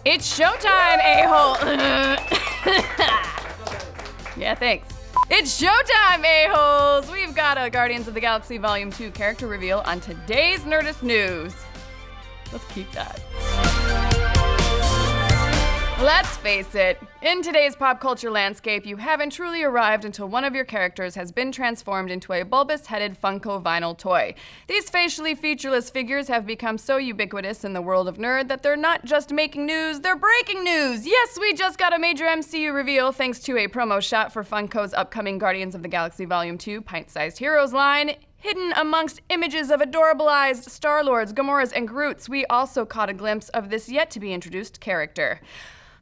It's showtime, a-hole. Yeah, thanks. It's showtime, a-holes! We've got a Guardians of the Galaxy Volume 2 character reveal on today's Nerdist News. Let's keep that. Let's face it, in today's pop culture landscape, you haven't truly arrived until one of your characters has been transformed into a bulbous-headed Funko vinyl toy. These facially featureless figures have become so ubiquitous in the world of nerd that they're not just making news, they're breaking news! Yes, we just got a major MCU reveal thanks to a promo shot for Funko's upcoming Guardians of the Galaxy Volume 2 Pint-Sized Heroes line. Hidden amongst images of adorabilized Star-Lords, Gamoras, and Groots, we also caught a glimpse of this yet-to-be-introduced character.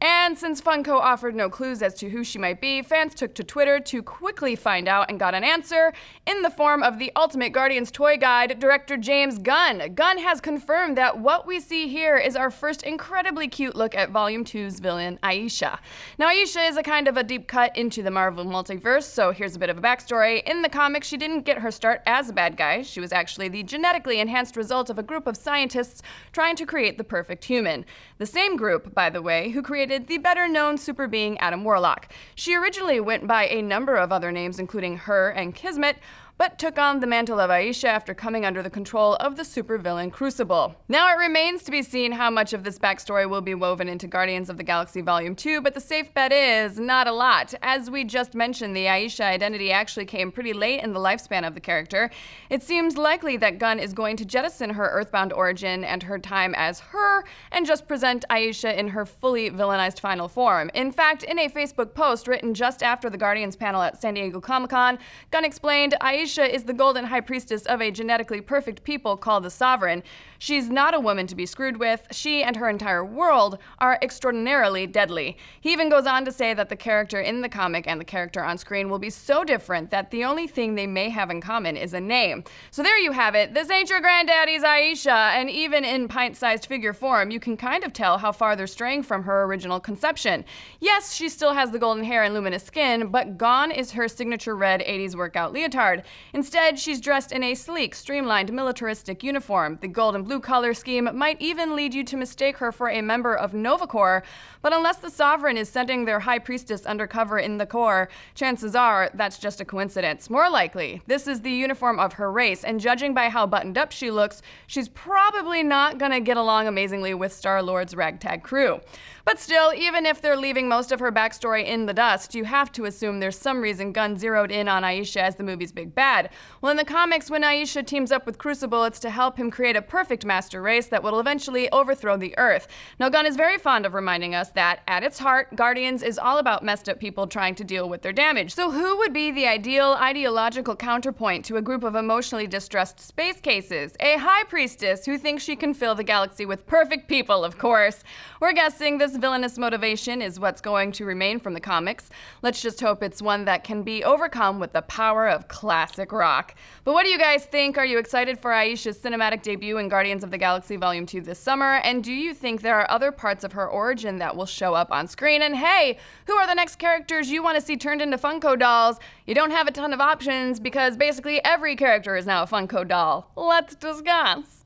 And since Funko offered no clues as to who she might be, fans took to Twitter to quickly find out and got an answer in the form of the Ultimate Guardians toy guide, director James Gunn. Gunn has confirmed that what we see here is our first incredibly cute look at Volume 2's villain, Aisha. Now, Aisha is a kind of a deep cut into the Marvel multiverse, so here's a bit of a backstory. In the comics, she didn't get her start as a bad guy. She was actually the genetically enhanced result of a group of scientists trying to create the perfect human. The same group, by the way, who created the better-known super being Adam Warlock. She originally went by a number of other names, including Her and Kismet, but took on the mantle of Aisha after coming under the control of the supervillain Crucible. Now it remains to be seen how much of this backstory will be woven into Guardians of the Galaxy Volume 2, but the safe bet is not a lot. As we just mentioned, the Aisha identity actually came pretty late in the lifespan of the character. It seems likely that Gunn is going to jettison her Earthbound origin and her time as Her, and just present Aisha in her fully villainized final form. In fact, in a Facebook post written just after the Guardians panel at San Diego Comic-Con, Gunn explained, Aisha is the golden high priestess of a genetically perfect people called the Sovereign. She's not a woman to be screwed with. She and her entire world are extraordinarily deadly. He even goes on to say that the character in the comic and the character on screen will be so different that the only thing they may have in common is a name. So there you have it. This ain't your granddaddy's Aisha, and even in pint-sized figure form, you can kind of tell how far they're straying from her original conception. Yes, she still has the golden hair and luminous skin, but gone is her signature red 80s workout leotard. Instead, she's dressed in a sleek, streamlined, militaristic uniform. The gold and blue color scheme might even lead you to mistake her for a member of Nova Corps, but unless the Sovereign is sending their high priestess undercover in the Corps, chances are that's just a coincidence. More likely, this is the uniform of her race, and judging by how buttoned up she looks, she's probably not gonna get along amazingly with Star-Lord's ragtag crew. But still, even if they're leaving most of her backstory in the dust, you have to assume there's some reason Gunn zeroed in on Aisha as the movie's big bad. Well, in the comics, when Aisha teams up with Crucible, it's to help him create a perfect master race that will eventually overthrow the Earth. Now, Gunn is very fond of reminding us that, at its heart, Guardians is all about messed up people trying to deal with their damage. So who would be the ideal ideological counterpoint to a group of emotionally distressed space cases? A high priestess who thinks she can fill the galaxy with perfect people, of course. We're guessing this villainous motivation is what's going to remain from the comics. Let's just hope it's one that can be overcome with the power of classic rock. But what do you guys think? Are you excited for Aisha's cinematic debut in Guardians of the Galaxy Volume 2 this summer? And do you think there are other parts of her origin that will show up on screen? And hey, who are the next characters you want to see turned into Funko dolls? You don't have a ton of options because basically every character is now a Funko doll. Let's discuss.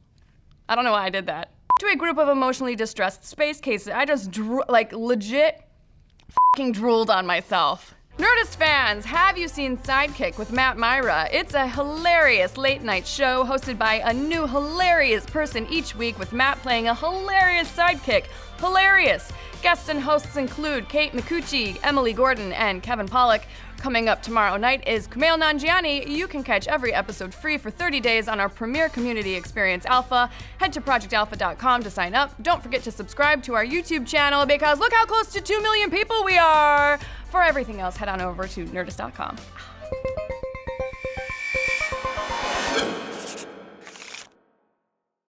I don't know why I did that. To a group of emotionally distressed space cases, I just legit f***ing drooled on myself. Nerdist fans, have you seen Sidekick with Matt Myra? It's a hilarious late-night show hosted by a new hilarious person each week, with Matt playing a hilarious sidekick. Hilarious! Guests and hosts include Kate Micucci, Emily Gordon, and Kevin Pollak. Coming up tomorrow night is Kumail Nanjiani. You can catch every episode free for 30 days on our premier community experience Alpha. Head to projectalpha.com to sign up. Don't forget to subscribe to our YouTube channel because look how close to 2 million people we are! For everything else, head on over to nerdist.com.